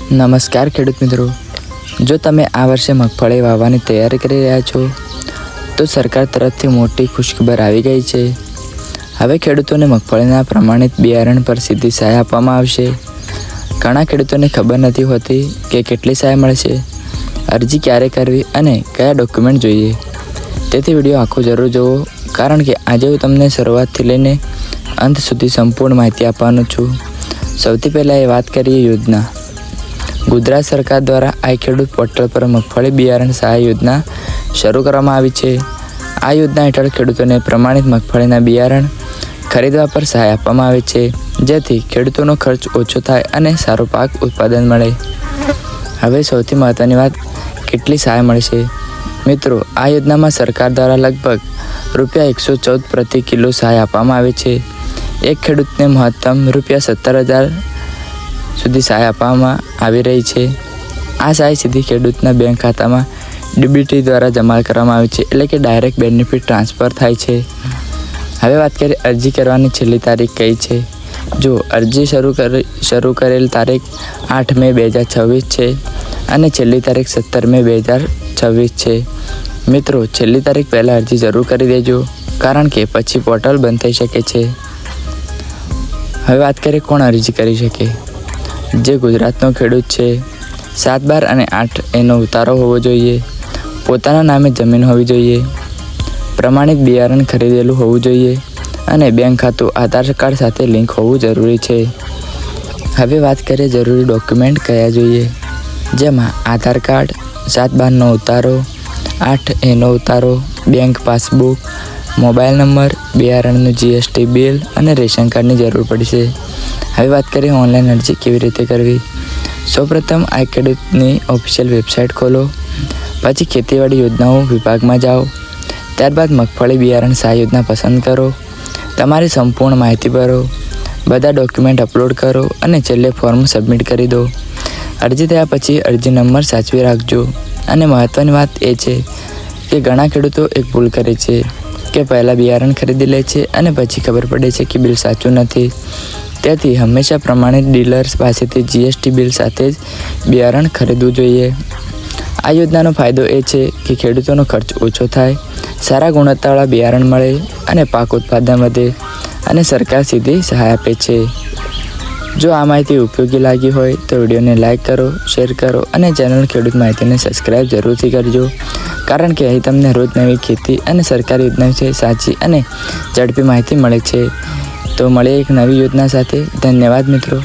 નમસ્કાર ખેડૂત મિત્રો, જો તમે આ વર્ષે મગફળી વાવવાની તૈયારી કરી રહ્યા છો તો સરકાર તરફથી મોટી ખુશખબર આવી ગઈ છે। હવે ખેડૂતોને મગફળીના પ્રમાણિત બિયારણ પર સીધી સહાય આપવામાં આવશે। ઘણા ખેડૂતોને ખબર નથી હોતી કે કેટલી સહાય મળશે, અરજી ક્યારે કરવી અને કયા ડોક્યુમેન્ટ જોઈએ, તેથી વિડીયો આખો જરૂર જુઓ, કારણ કે આજે હું તમને શરૂઆતથી લઈને અંત સુધી સંપૂર્ણ માહિતી આપવાનો છું। સૌથી પહેલાં એ વાત કરીએ યોજના। ગુજરાત સરકાર દ્વારા આઈ ખેડૂત પોર્ટલ પર મગફળી બિયારણ સહાય યોજના શરૂ કરવામાં આવી છે। આ યોજના હેઠળ ખેડૂતોને પ્રમાણિત મગફળીના બિયારણ ખરીદવા પર સહાય આપવામાં આવે છે, જેથી ખેડૂતોનો ખર્ચ ઓછો થાય અને સારો પાક ઉત્પાદન મળે। હવે સૌથી મહત્ત્વની વાત, કેટલી સહાય મળશે? મિત્રો, આ યોજનામાં સરકાર દ્વારા લગભગ ₹114 પ્રતિ કિલો સહાય આપવામાં આવે છે। એક ખેડૂતને મહત્તમ ₹17,000 સુધી સહાય આપવામાં આવી રહી છે। આ સહાય સીધી ખેડૂતના બેંક ખાતામાં ડીબીટી દ્વારા જમા કરવામાં આવે છે, એટલે કે ડાયરેક્ટ બેનિફિટ ટ્રાન્સફર થાય છે। હવે વાત કરીએ અરજી કરવાની છેલ્લી તારીખ કઈ છે। જો અરજી શરૂ કરેલ તારીખ 8 મે 2026 છે અને છેલ્લી તારીખ 17 મે 2026 છે। મિત્રો, છેલ્લી તારીખ પહેલાં અરજી જરૂર કરી દેજો, કારણ કે પછી પોર્ટલ બંધ થઈ શકે છે। હવે વાત કરીએ કોણ અરજી કરી શકે। જે ગુજરાતનો ખેડૂત છે, 7/12 અને 8 એનો ઉતારો હોવો જોઈએ, પોતાના નામે જમીન હોવી જોઈએ, પ્રમાણિત બિયારણ ખરીદેલું હોવું જોઈએ અને બેંક ખાતું આધાર કાર્ડ સાથે લિંક હોવું જરૂરી છે। હવે વાત કરીએ જરૂરી ડોક્યુમેન્ટ કયા જોઈએ, જેમાં આધાર કાર્ડ, 7/12નો ઉતારો, 8 એનો ઉતારો, બેંક પાસબુક, મોબાઈલ નંબર, બિયારણનું GST બિલ અને રેશન કાર્ડની જરૂર પડશે। હવે વાત કરીએ ઓનલાઈન અરજી કેવી રીતે કરવી। સૌપ્રથમ આ ખેડૂતની ઓફિશિયલ વેબસાઇટ ખોલો, પછી ખેતીવાડી યોજનાઓ વિભાગમાં જાઓ, ત્યારબાદ મગફળી બિયારણ સહાય યોજના પસંદ કરો, તમારી સંપૂર્ણ માહિતી ભરો, બધા ડોક્યુમેન્ટ અપલોડ કરો અને છેલ્લે ફોર્મ સબમિટ કરી દો। અરજી થયા પછી અરજી નંબર સાચવી રાખજો। અને મહત્ત્વની વાત એ છે કે ઘણા ખેડૂતો એક ભૂલ કરે છે કે પહેલાં બિયારણ ખરીદી લે છે અને પછી ખબર પડે છે કે બિલ સાચું નથી। તેથી હંમેશા પ્રમાણિત ડીલર્સ પાસેથી GST બિલ સાથે જ બિયારણ ખરીદવું જોઈએ। આ યોજનાનો ફાયદો એ છે કે ખેડૂતોનો ખર્ચ ઓછો થાય, સારા ગુણવત્તાવાળા બિયારણ મળે અને પાક ઉત્પાદન વધે અને સરકાર સીધી સહાય આપે છે। જો આ માહિતી ઉપયોગી લાગી હોય તો વિડીયોને લાઇક કરો, શેર કરો અને ચેનલ ખેડૂત માહિતીને સબસ્ક્રાઈબ જરૂરથી કરજો, કારણ કે અહીં તમને રોજ નવી ખેતી અને સરકારી યોજના વિશે સાચી અને ઝડપી માહિતી મળે છે। તો મળીએ એક નવી યોજના સાથે। ધન્યવાદ મિત્રો।